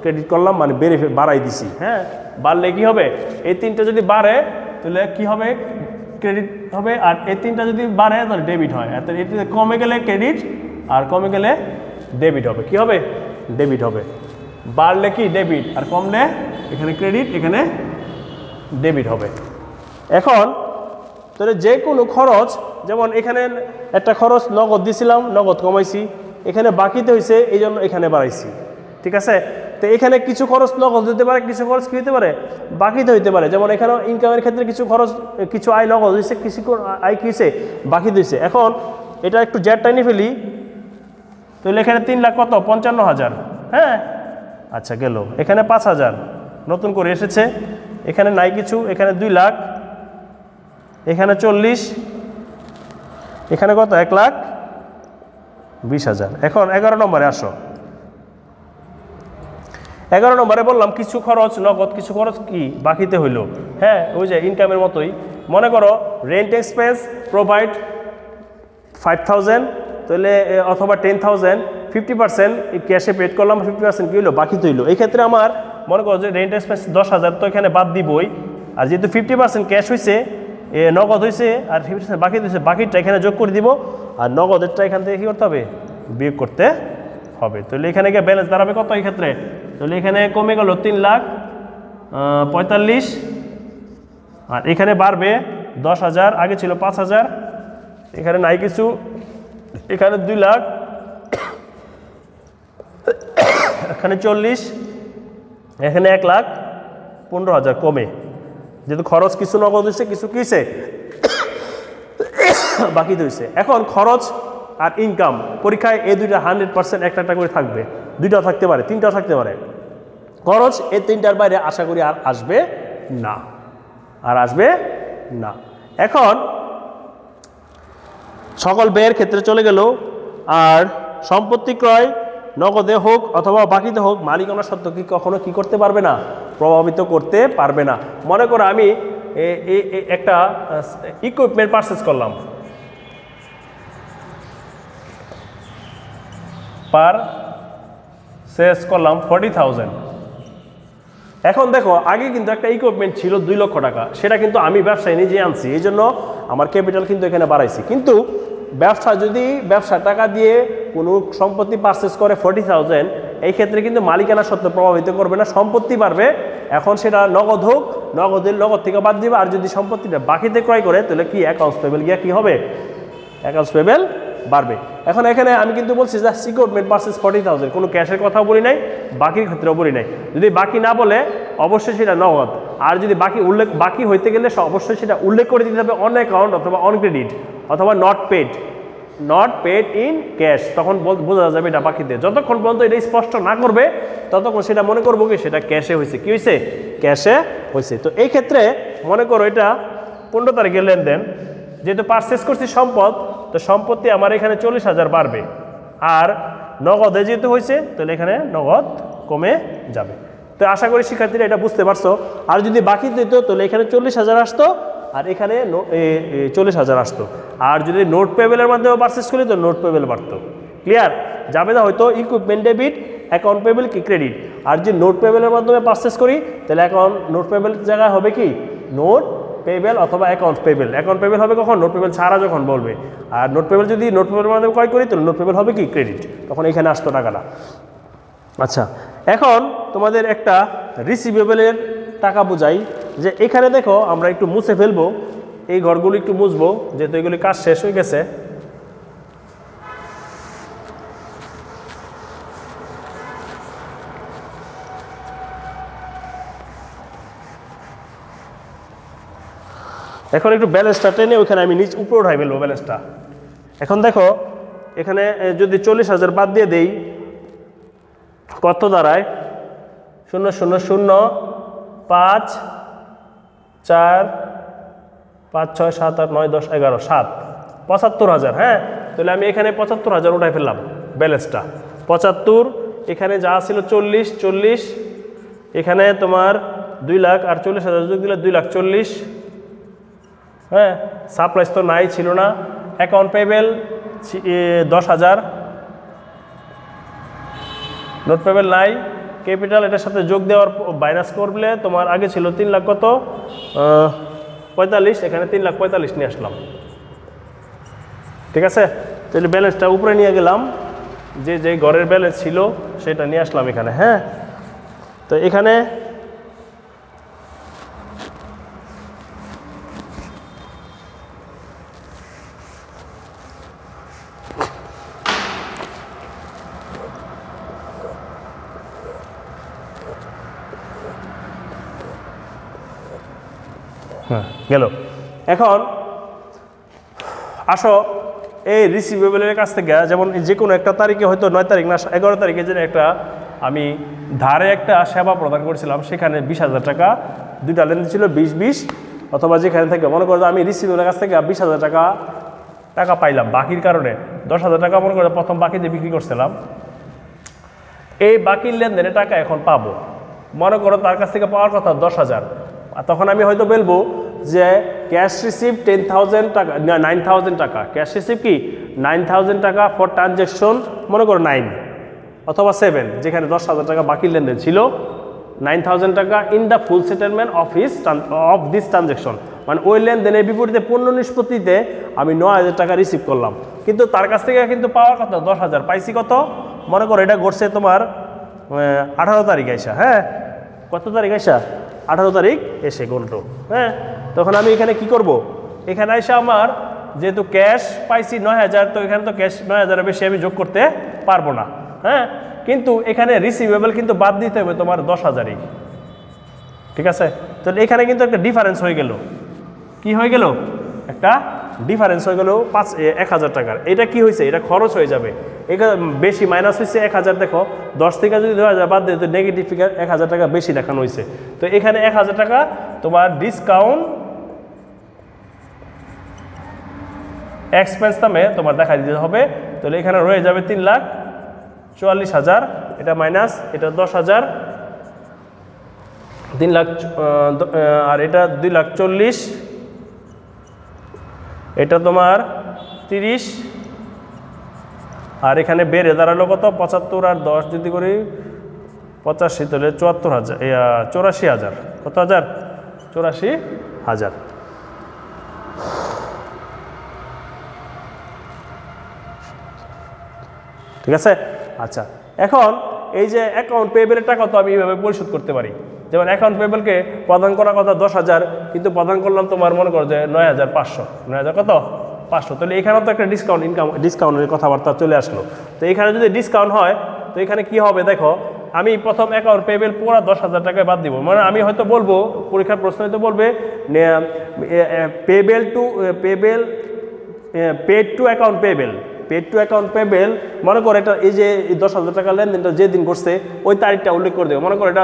ক্রেডিট করলাম মানে বাড়াই দিছি। হ্যাঁ বাড়লে কি হবে এই তিনটা যদি বাড়ে তাহলে কি হবে ক্রেডিট হবে, আর এই তিনটা যদি বাড়ে তাহলে ডেবিট হয়। আর এটিতে কমে গেলে ক্রেডিট আর কমে গেলে ডেবিট হবে। কি হবে ডেবিট হবে। বাড়লে কি ডেবিট আর কমলে এখানে ক্রেডিট এখানে ডেবিট হবে। এখন তাহলে যে কোনো খরচ যেমন এখানে একটা খরচ নগদ দিছিলাম নগদ কমাইছি, এখানে বাকিতে হয়েছে এই জন্য এখানে বাড়াইছি। ঠিক আছে, তো এখানে কিছু খরচ নগদ দিতে পারে, কিছু খরচ কী হতে পারে বাকিতে হইতে পারে। যেমন এখানে ইনকামের ক্ষেত্রে কিছু খরচ কিছু আয় নগদ হয়েছে, কিছু আয় কী হয়েছে বাকি দিয়েছে। এখন এটা একটু জ্যাট টাইনে ফেলি, তাহলে এখানে 3 লাখ কত 55,000। হ্যাঁ আচ্ছা গেল, এখানে 5,000 নতুন করে এসেছে, এখানে নাই কিছু, এখানে 2 লাখ, এখানে 40, এখানে কত 1,20,000। এখন 11 নম্বরে আসো। 11 নম্বরে বললাম কিছু খরচ নগদ কিছু খরচ কি বাকিতে হইল। হ্যাঁ ওই যে ইনকামের মতোই মনে করো রেন্ট এক্সপেন্স প্রোভাইড 5,000 তাহলে অথবা 10,000 50% ক্যাশে পেড করলাম, 50% কী হইলো বাকিতে হইলো। এই ক্ষেত্রে আমার মনে করো যে রেন্ট এক্সপেন্স 10,000 তো এখানে বাদ দিবই, আর যেহেতু 50% ক্যাশ হয়েছে নগদ হয়েছে আর 50% বাকি দিয়েছে, বাকিটা এখানে যোগ করে দিব আর নগদেরটা এখান থেকে কী করতে হবে বিয়োগ করতে হবে। তাহলে এখানে গিয়ে ব্যালেন্স দাঁড়াবে কত এই ক্ষেত্রে, তাহলে এখানে কমে গেল 3,45,000 আর এখানে বাড়বে 10,000, আগে ছিল 5,000, এখানে নাই কিছু, এখানে 2 লাখ, এখানে 40, এখানে 1,15,000 কমে, যেহেতু খরচ কিছু নগদ হয়েছে কিছু কিসে বাকি হয়েছে। এখন খরচ আর ইনকাম পরীক্ষায় এই দুইটা 100% একটা করে থাকবে, দুইটাও থাকতে পারে তিনটাও থাকতে পারে। খরচ এই তিনটার বাইরে আশা করি আর আসবে না, আর আসবে না। এখন সকল ব্যয়ের ক্ষেত্রে চলে গেল। আর সম্পত্তি ক্রয় নগদে হোক অথবা বাকিতে হোক মালিকানা সত্ত্ব কি কখনো কি করতে পারবে না প্রভাবিত করতে পারবে না। মনে করো আমি একটা ইকুইপমেন্ট পারচেস করলাম, পারচেস করলাম 40,000। এখন দেখো আগে কিন্তু একটা ইকুইপমেন্ট ছিল 2 লক্ষ টাকা, সেটা কিন্তু আমি ব্যবসায় নিজে আনছি, এই জন্য আমার ক্যাপিটাল কিন্তু এখানে বাড়াইছি। কিন্তু ব্যবসা যদি ব্যবসার টাকা দিয়ে কোনো সম্পত্তি পারচেস করে 40,000, এই ক্ষেত্রে কিন্তু মালিকানা সত্ত্ব প্রভাবিত করবে না, সম্পত্তি বাড়বে। এখন সেটা নগদ হোক নগদ থেকে বাদ দিবে, আর যদি সম্পত্তিটা বাকিতে ক্রয় করে তাহলে কি অ্যাকাউন্টস পেবেল গিয়া কী হবে অ্যাকাউন্টস পেবেল বাড়বে। এখন এখানে আমি কিন্তু বলছি যে ইকুইপমেন্ট পারচেস 40,000, কোনো ক্যাশের কথাও বলি নাই, বাকির ক্ষেত্রেও বলি নাই। যদি বাকি না বলে অবশ্যই সেটা নগদ, আর যদি বাকি হইতে গেলে অবশ্যই সেটা উল্লেখ করে দিতে হবে অন অ্যাকাউন্ট অথবা অন ক্রেডিট অথবা নট পেড ইন ক্যাশ, তখন বোঝা যাবে এটা বাকিতে। যতক্ষণ পর্যন্ত এটা স্পষ্ট না করবে ততক্ষণ সেটা মনে করবো কি সেটা ক্যাশে হয়েছে। কি হয়েছে ক্যাশে হয়েছে। তো এই ক্ষেত্রে মনে করো এটা 15 তারিখের লেনদেন, যেহেতু পারচেস করছি সম্পদ, তো সম্পত্তি আমার এখানে 40,000 বাড়বে, আর নগদে যেহেতু হয়েছে তাহলে এখানে নগদ কমে যাবে। তো আশা করি শিক্ষার্থীরা এটা বুঝতে পারছো। আর যদি বাকি দিত তাহলে এখানে 40,000 আসতো আর এখানে 40,000 আসতো। আর যদি নোট পেবেলের মাধ্যমে পারচেস করি তো নোট পেবেল বাড়তো। ক্লিয়ার যাবে না, হয়তো ইকুইপমেন্ট ডেবিট অ্যাকাউন্ট পেবেল কি ক্রেডিট। আর যদি নোট পেবেলের মাধ্যমে পারচেস করি তাহলে নোট পেবেল জায়গায় হবে কি নোট পেবেল অথবা অ্যাকাউন্ট পেবেল। অ্যাকাউন্ট পেবেল হবে কখন নোট পেবেল ছাড়া যখন বলবে, আর নোট পেবেল যদি নোট পেবেলের মাধ্যমে ক্রয় করি তাহলে নোট পেবেল হবে কি ক্রেডিট, তখন এখানে আসতো টাকাটা। আচ্ছা এখন তোমাদের একটা রিসিভেবলের টাকা বোঝাই, যে এখানে দেখো আমরা একটু মুছে ফেলবো, এই ঘরগুলো একটু মুছবো যেহেতু এগুলি কাজ শেষ হয়ে গেছে। এখন একটু ব্যালেন্সটা টেনে ওইখানে আমি নিচ উপরে উঠাই ফেলবো ব্যালেন্সটা। এখন দেখো এখানে যদি 40,000 বাদ দিয়ে দেই কত দাঁড়ায় 0,0,0,5,4 5 6 7 8 9 10 11 7 75,000। হ্যাঁ, তাহলে আমি এখানে 75,000 উঠাই ফেললাম ব্যালেন্সটা 75। এখানে যা ছিল 40, এখানে তোমার 2 লাখ আর 40,000 যোগ দিলে 2,40,000। হ্যাঁ, সাপ্লাইস তো নাই, ছিল না। অ্যাকাউন্ট পেবেল 10,000, নোট পেবেল নাই। ক্যাপিটাল এটার সাথে যোগ দেওয়ার মাইনাস করলে তোমার আগে ছিল 3 লাখ কত 45, এখানে 3 লাখ 45 নিয়ে আসলাম। ঠিক আছে, তাহলে ব্যালেন্সটা উপরে নিয়ে গেলাম, যে ঘরের ব্যালেন্স ছিল সেটা নিয়ে আসলাম এখানে। হ্যাঁ, তো এখানে গেল। এখন আসো এই রিসিভেবলের কাছ থেকে, যেমন যে কোনো একটা তারিখে হয়তো 9 তারিখ না 11 তারিখে যে একটা আমি ধারে একটা সেবা প্রদান করেছিলাম, সেখানে 20,000 টাকা, দুইটা লেনদেন ছিল 20-20, অথবা যেখানে থেকে মনে করো আমি রিসিভেবলের কাছ থেকে 20,000 টাকা পাইলাম বাকির কারণে। 10,000 টাকা মনে করো প্রথম বাকি দিয়ে বিক্রি করছিলাম, এই বাকির লেনদেনের টাকা এখন পাবো। মনে করো তার কাছ থেকে পাওয়ার কথা 10,000, তখন আমি হয়তো বলবো যে ক্যাশ রিসিভ 10,000 টাকা, 9,000 টাকা। ক্যাশ রিসিভ কি 9,000 টাকা ফর ট্রানজ্যাকশন মনে করো 9 অথবা 7, যেখানে 10,000 টাকা বাকি লেনদেন ছিল। 9,000 টাকা in the full settlement of this transaction, মানে ওই লেনদেনের বিপরীতে পণ্য নিষ্পত্তিতে আমি 9,000 টাকা রিসিভ করলাম, কিন্তু তার কাছ থেকে কিন্তু পাওয়ার কথা 10,000, পাইছি কত মনে করো এটা ঘটছে তোমার 18 তারিখ আইসা। হ্যাঁ, কত তারিখ আইসা 18 তারিখ এসে গল্টো। হ্যাঁ, তখন আমি এখানে কি করব, এখানে আইসা আমার যেহেতু ক্যাশ পাইছি 9,000, তো এখানে তো ক্যাশ 9,000 বেশি আমি যোগ করতে পারবো না। হ্যাঁ, কিন্তু এখানে রিসিভেবল কিন্তু বাদ দিতে হবে তোমার 10,000-ই। ঠিক আছে, তো এখানে কিন্তু একটা ডিফারেন্স হয়ে গেল। কি হয়ে গেল, একটা ডিফারেন্স হয়ে গেল 1,000 টাকার। এটা কি হয়েছে, এটা খরচ হয়ে যাবে, এটা বেশি মাইনাস হয়েছে 1,000। দেখো 10 থেকে যদি 2,000 বাদ দিয়ে, তো নেগেটিভ ফিগার 1,000 টাকা বেশি দেখানো হয়েছে। তো এখানে 1,000 টাকা তোমার ডিসকাউন্ট এক্সপেন্স নামে তোমার দেখা দিতে হবে। তাহলে এখানে রয়ে যাবে 3,44,000, এটা মাইনাস, এটা 10,000, 3 লাখ, আর এটা 2,40,000, এটা তোমার 30, আর এখানে বেড়ে দাঁড়ালো কত 75 আর 10 যদি করি 85, তাহলে 74,000, 84,000, কত হাজার 84,000। ঠিক আছে, আচ্ছা এখন এই যে অ্যাকাউন্ট পেয়েবেলের টাকা তো আমি এইভাবে পরিশোধ করতে পারি। যেমন অ্যাকাউন্ট পেয়েবেলকে প্রদান করার কথা 10,000, কিন্তু প্রদান করলাম তোমার মনে করো যে 9,500, 9,000 কত 500। তাহলে এখানেও তো একটা ডিসকাউন্টের কথাবার্তা চলে আসলো। তো এখানে যদি ডিসকাউন্ট হয়, তো এখানে কি হবে দেখো, আমি প্রথম অ্যাকাউন্ট পেয়েবেল পুরো 10,000 টাকায় বাদ দিব। মানে আমি হয়তো বলবো, পরীক্ষার প্রশ্ন হয়তো বলবে পেড টু অ্যাকাউন্ট পেবেল, মনে করো এটা এই যে 10,000 টাকা লেনদেনটা যে দিন করছে ওই তারিখটা উল্লেখ করে দেবো। মনে করো এটা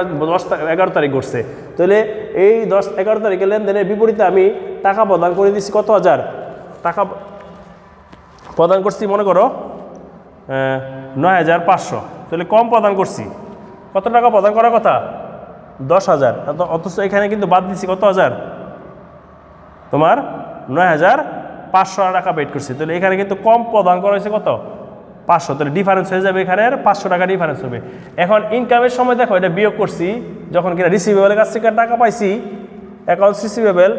11 তারিখ করছে, তাহলে এই 11 তারিখের লেনদেনের বিপরীতে আমি টাকা প্রদান করে দিচ্ছি কত হাজার টাকা প্রদান করছি, মনে করো 9,500। তাহলে কম প্রদান করছি, কত টাকা প্রদান করার কথা 10,000, অথচ এখানে কিন্তু বাদ দিচ্ছি কত হাজার তোমার 9,500 টাকা পেড করছি। তাহলে এখানে কিন্তু কম প্রদান করা হয়েছে কত 500, তাহলে ডিফারেন্স হয়ে যাবে, এখানে 500 টাকা ডিফারেন্স হবে। এখন ইনকামের সময় দেখো এটা বিয়োগ করছি, যখন কিনা রিসিভেবলের কাছ থেকে টাকা পাইছি অ্যাকাউন্টস রিসিভেবল,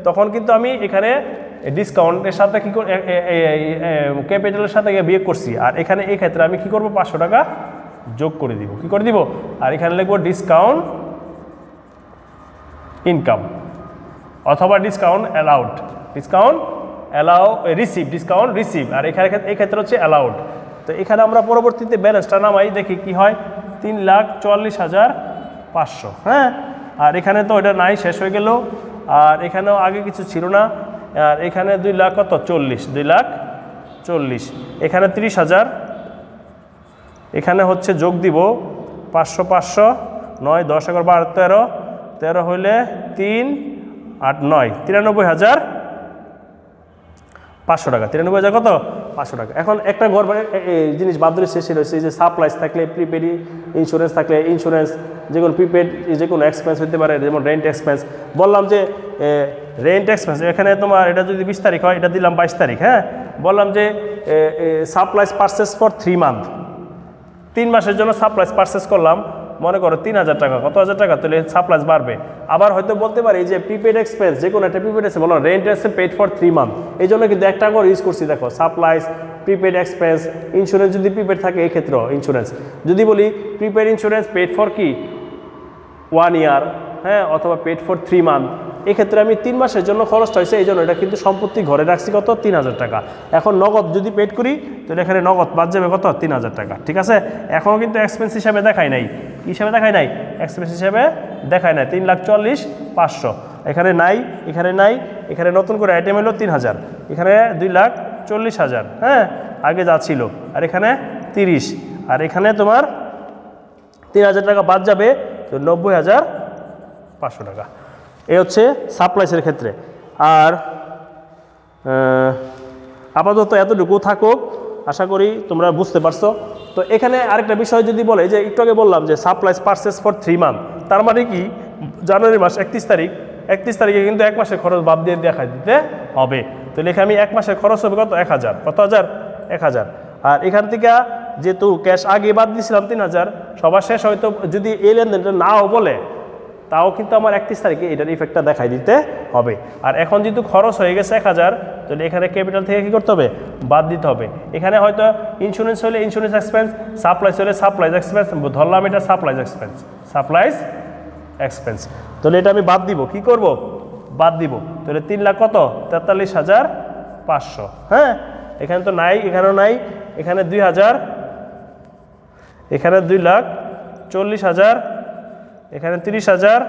তখন কিন্তু আমি এখানে ডিসকাউন্টের সাথে কী করে ক্যাপিটালের সাথে বিয়োগ করছি। আর এখানে এই ক্ষেত্রে আমি কি করব 500 টাকা যোগ করে দিব, কি করে দিব, আর এখানে লিখবো ডিসকাউন্ট ইনকাম অথবা ডিসকাউন্ট অ্যালাউড, ডিসকাউন্ট রিসিভ, আর এখানে এই ক্ষেত্রে হচ্ছে অ্যালাউড। তো এখানে আমরা পরবর্তীতে ব্যালেন্সটা নামাই, দেখি কি হয় 3,44,500। হ্যাঁ, আর এখানে তো এটা নাই, শেষ হয়ে গেল। আর এখানেও আগে কিছু ছিল না, আর এখানে 2,40,000, এখানে 30,000, এখানে হচ্ছে যোগ দিব 500, 9, 10, 11, 12, 13 হইলে 3, 8, 9, 93,000 500 টাকা, 93,000 কত 500 টাকা। এখন একটা ঘর জিনিস বাদ দিচ্ছে, সেটা হচ্ছে যে সাপ্লাইস থাকলে, প্রিপেড ইন্স্যুরেন্স থাকলে, ইন্স্যুরেন্স যে কোনো প্রিপেড যে কোনো এক্সপেন্স হতে পারে, যেমন রেন্ট এক্সপেন্স। বললাম যে রেন্ট এক্সপেন্স এখানে তোমার এটা যদি 20 তারিখ হয়, এটা দিলাম 22 তারিখ। হ্যাঁ, বললাম যে সাপ্লাইস পারচেস ফর 3 মান্থ, 3 মাসের জন্য সাপ্লাইস পারচেস করলাম, মনে করো 3,000 টাকা, কত হাজার টাকা, তাহলে সাপ্লাইস বাড়বে। আবার হয়তো বলতে পারি যে প্রিপেড এক্সপেন্স, যে কোনো একটা প্রিপেড এক্সপেন্স, বললাম rent expense paid for 3 month, এই জন্য কিন্তু একটা করে ইউজ করছি। দেখো সাপ্লাইস, প্রিপেড এক্সপেন্স, ইন্স্যুরেন্স যদি প্রিপেড থাকে এই ক্ষেত্রেও ইন্স্যুরেন্স। যদি বলি প্রিপেড ইন্স্যুরেন্স পেড ফর কি 1 ইয়ার, হ্যাঁ, অথবা পেড ফর 3 মান্থ, এক্ষেত্রে আমি 3 মাসের জন্য খরচটা হয়েছে, এই জন্য এটা কিন্তু সম্পত্তি ঘরে রাখছি কত 3,000 টাকা। এখন নগদ যদি পেড করি তাহলে এখানে নগদ বাদ যাবে কত 3,000 টাকা। ঠিক আছে, এখনও কিন্তু এক্সপেন্স হিসাবে দেখাই নাই, হিসাবে দেখাই নাই, এক্সপেন্স হিসাবে দেখায় নাই। 3,40,500 এখানে নাই, এখানে নাই, এখানে নতুন করে আইটেম হলো 3,000, এখানে 2,40,000, হ্যাঁ, আগে যা ছিল, আর এখানে 30, আর এখানে তোমার 3,000 টাকা বাদ যাবে, তো 90,500 টাকা। এই হচ্ছে সাপ্লাইসের ক্ষেত্রে। আর আপাতত এতটুকু থাকুক, আশা করি তোমরা বুঝতে পারছো। তো এখানে আরেকটা বিষয় যদি বলে, যে একটু আগে বললাম যে সাপ্লাইস পারচেস ফর 3 মান্থ, তার মানে কি জানুয়ারি মাস 31 তারিখে কিন্তু 1 মাসের খরচ বাদ দিয়ে দেখা দিতে হবে। তো লেখা আমি 1 মাসের খরচ হবে কত 1,000, কত হাজার 1,000। আর এখান থেকে যেহেতু ক্যাশ আগে বাদ দিয়েছিলাম 3,000, সবার শেষ হয়তো যদি এই লেনদেনটা নাও বলে, তাও কিন্তু আমার 31 তারিখে এটার ইফেক্টটা দেখাই দিতে হবে। আর এখন যেহেতু খরচ হয়ে গেছে 1,000, তাহলে এখানে ক্যাপিটাল থেকে কী করতে হবে, বাদ দিতে হবে। এখানে হয়তো ইন্স্যুরেন্স হলে ইন্স্যুরেন্স এক্সপেন্স, সাপ্লাইস হলে সাপ্লাইস এক্সপেন্স, ধরলাম এটা সাপ্লাইস এক্সপেন্স, তাহলে এটা আমি বাদ দিব, কি করব, বাদ দিব। তাহলে 3 লাখ কত 43,500, হ্যাঁ, এখানে তো নাই, এখানেও নাই, এখানে 2,000, এখানে 2,40,000, এখানে 30,000,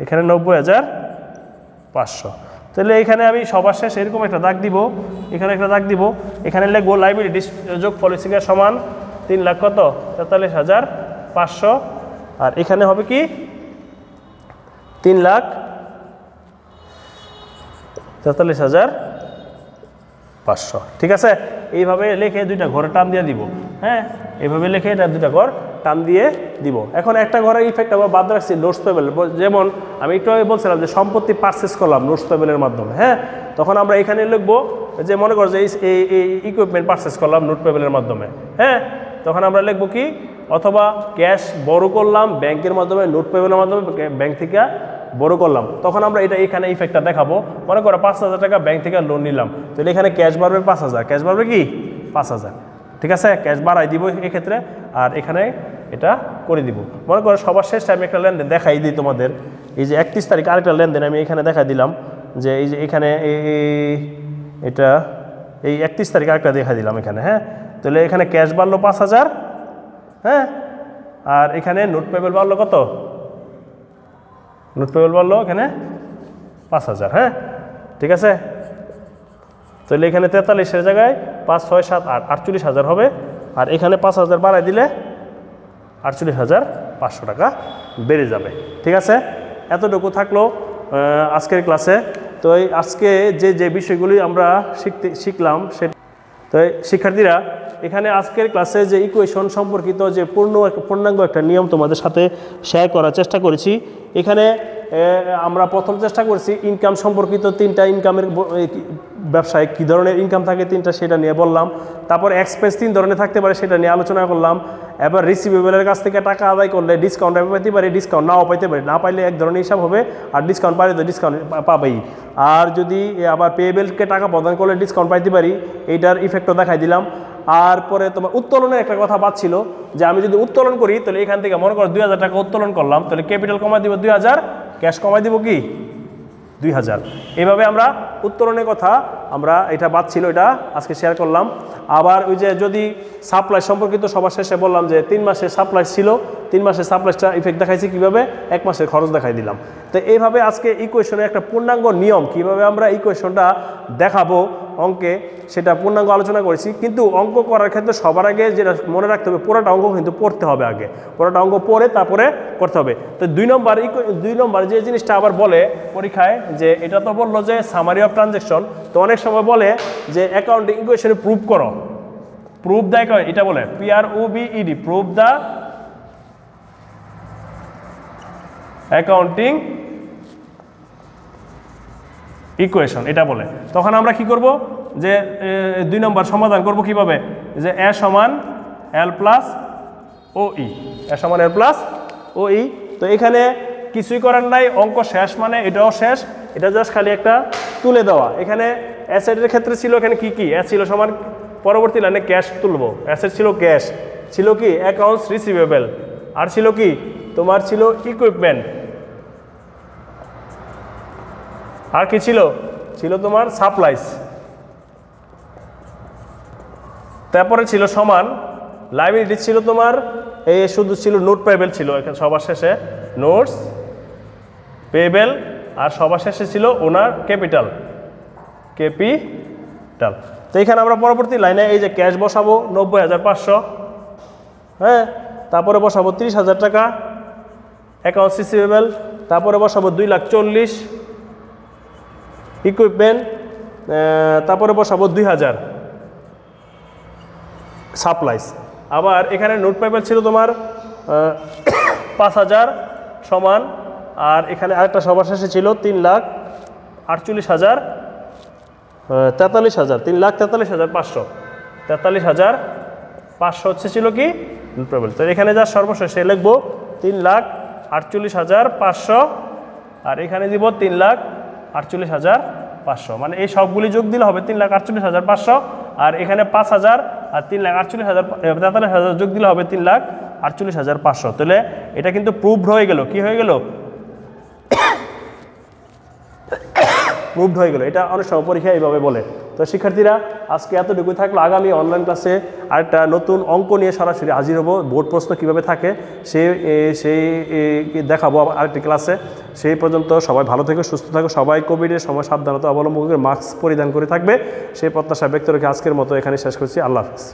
এখানে 90,500। তাহলে এখানে আমি সবার শেষ এরকম একটা দাগ দিব, এখানে একটা দাগ দিব, এখানে লিখবো লাইবিলিটি যোগ পলিসিকা সমান 3 লাখ কত 43,500, আর এখানে হবে কি 3,43,500। ঠিক আছে, এইভাবে লিখে দুইটা ঘরে টান দিয়ে দিব। হ্যাঁ, এইভাবে লিখে এটা দুইটা ঘর টান দিয়ে দিব। এখন একটা ঘরের ইফেক্ট আবার বাদ রাখছি নোটস পেবেল। যেমন আমি একটু আগে বলছিলাম যে সম্পত্তি পারচেস করলাম নোটস পেবেলের মাধ্যমে। হ্যাঁ, তখন আমরা এখানে লিখবো যে মনে করো যে এই ইকুইপমেন্ট পারচেস করলাম নোট পেবেলের মাধ্যমে। হ্যাঁ, তখন আমরা লিখবো কি, অথবা ক্যাশ বড় করলাম ব্যাংকের মাধ্যমে, নোট পেবেলের মাধ্যমে ব্যাংক থেকে বড় করলাম, তখন আমরা এটা এখানে ইফেক্টটা দেখাবো। মনে করো 5,000 টাকা ব্যাংক থেকে লোন নিলাম, তাহলে এখানে ক্যাশ বাড়বে 5,000, ক্যাশ বাড়বে কি 5,000। ঠিক আছে, ক্যাশ বাড়াই দিব এক্ষেত্রে, আর এখানে এটা করে দিব। মনে করো সবার শেষ আমি একটা লেনদেন দেখাই দিই তোমাদের। এই যে 31 তারিখ আরেকটা লেনদেন আমি এখানে দেখাই দিলাম, যে এই যে এখানে এটা এই 31 তারিখ আরেকটা দেখা দিলাম এখানে। হ্যাঁ, তাহলে এখানে ক্যাশ বাড়লো 5,000, হ্যাঁ, আর এখানে নোট পেবেল বাড়লো কত, নোট পেবেল বাড়লো এখানে 5,000। হ্যাঁ, ঠিক আছে, তাহলে এখানে 43-এর জায়গায় 5, 6, 7, 8, 48,000 হবে, আর এখানে 5,000 বাড়াই দিলে 48,500 টাকা বেড়ে যাবে। ঠিক আছে, এতটুকু থাকলো আজকের ক্লাসে। তো এই আজকে যে বিষয়গুলি আমরা শিখলাম সেটা, তো শিক্ষার্থীরা এখানে আজকের ক্লাসে যে ইকুয়েশন সম্পর্কিত যে পূর্ণাঙ্গ একটা নিয়ম তোমাদের সাথে শেয়ার করার চেষ্টা করেছি। এখানে আমরা প্রথম চেষ্টা করছি ইনকাম সম্পর্কিত 3টা ইনকামের ব্যবসায় কী ধরনের ইনকাম থাকে 3টা, সেটা নিয়ে বললাম। তারপর এক্সপেন্স 3 ধরনের থাকতে পারে, সেটা নিয়ে আলোচনা করলাম। এবার রিসিভেবলের কাছ থেকে টাকা আদায় করলে ডিসকাউন্ট পাইতে পারে, ডিসকাউন্ট নাও পাইতে পারে, না পাইলে এক ধরনের হিসাব হবে, আর ডিসকাউন্ট পাইলে তো ডিসকাউন্ট পাবেই। আর যদি আবার পেয়েবেলকে টাকা প্রদান করলে ডিসকাউন্ট পাইতে পারি, এইটার ইফেক্টও দেখাই দিলাম। আর পরে তোমার উত্তোলনের একটা কথা পাচ্ছিল, যে আমি যদি উত্তোলন করি তাহলে এখান থেকে মনে করো 2,000 টাকা উত্তোলন করলাম, তাহলে ক্যাপিটাল কমাই দিব 2,000, ক্যাশ কমাই দিব কি 2,000। এইভাবে আমরা উত্তোলনের কথা আমরা এটা বাদ ছিল, এটা আজকে শেয়ার করলাম। আবার ওই যে যদি সাপ্লাই সম্পর্কিত সবার শেষে বললাম যে 3 মাসের সাপ্লাই ছিল, 3 মাসের সাপ্লাইটা ইফেক্ট দেখাইছি কীভাবে, 1 মাসের খরচ দেখাই দিলাম। তো এইভাবে আজকে ইকুয়েশনের একটা পূর্ণাঙ্গ নিয়ম কীভাবে আমরা ইকুয়েশনটা দেখাবো অঙ্কে সেটা পূর্ণাঙ্গ আলোচনা করেছি, কিন্তু অঙ্ক করার ক্ষেত্রে সবার আগে যেটা মনে রাখতে হবে, পুরোটা অঙ্ক কিন্তু পড়তে হবে আগে, পুরোটা অঙ্ক পড়ে তারপরে করতে হবে। তো 2 নম্বর যে জিনিসটা আবার বলে পরীক্ষায়, যে এটা তো বললো যে সামারি অফ ট্রানজ্যাকশন, তো অনেক সময় বলে যে অ্যাকাউন্টিং ইকুয়েশনে প্রুভ করো, প্রুভ দ্য অ্যাকাউন্ট, এটা বলে PROVED, prove the accounting equation, এটা বলে। তখন আমরা কি করব, যে 2 নম্বর সমাধান করব কিভাবে, যে এ সমান L প্লাস OE, এ সমান L প্লাস OE। তো এখানে কিছুই করার নাই, অঙ্ক শেষ মানে এটাও শেষ, এটা জাস্ট খালি একটা তুলে দেওয়া। এখানে অ্যাসেটের ক্ষেত্রে ছিল, এখানে কি কি ছিল সমান, পরবর্তী লাইনে ক্যাশ তুলবো, অ্যাসেট ছিল ক্যাশ, ছিল কি অ্যাকাউন্টস রিসিভেবল, আর ছিল কি তোমার ছিল ইকুইপমেন্ট, আর কি ছিল, ছিল তোমার সাপ্লাইস। তারপরে ছিল সমান লাইবিলিটি, ছিল তোমার এই শুধু ছিল নোট পেয়েবেল ছিল এখানে সবার শেষে, নোটস পেয়েবেল, আর সবার শেষে ছিল ওনার ক্যাপিটাল। তো এখানে আমরা পরবর্তী লাইনে এই যে ক্যাশ বসাবো 90,500, হ্যাঁ, তারপরে বসাবো 30,000 টাকা অ্যাকাউন্টস রিসিভেবল, তারপরে বসাবো 2,40,000 ইকুইপমেন্ট, তারপরে বসাবো 2,000 সাপ্লাইস। আবার এখানে নোট পেয়েবেল ছিল তোমার 5,000 সমান, আর এখানে আরেকটা সবার শেষে ছিল 3,48,000, 43,000, 3,43,500, 43,500 হচ্ছে ছিল কি নোট পেয়েবেল। তো এখানে যা সর্বশেষে লিখবো 3,48,500, আর এখানে দিব 3,48,500, মানে এই সবগুলি যোগ দিলে হবে 3,48,500, আর এখানে 5,000 আর 3,48,000 যোগ দিলে হবে 3,48,500। তাহলে এটা কিন্তু প্রুভড হয়ে গেল, কি হয়ে গেল, প্রুভড হয়ে গেল। এটা অনেক সময় পরীক্ষা এইভাবে বলে। তো শিক্ষার্থীরা আজকে এতটুকুই থাকলো, আগামী অনলাইন ক্লাসে আরেকটা নতুন অঙ্ক নিয়ে সরাসরি হাজির হবো, বোর্ড প্রশ্ন কীভাবে থাকে সেই দেখাবো আরেকটি ক্লাসে। সেই পর্যন্ত সবাই ভালো থেকো, সুস্থ থাকো, সবাই কোভিডের সময় সাবধানতা অবলম্বন করে মাস্ক পরিধান করে থাকবে, সেই প্রত্যাশা ব্যক্ত রেখে আজকের মতো এখানে শেষ করছি। আল্লাহ হাফিজ।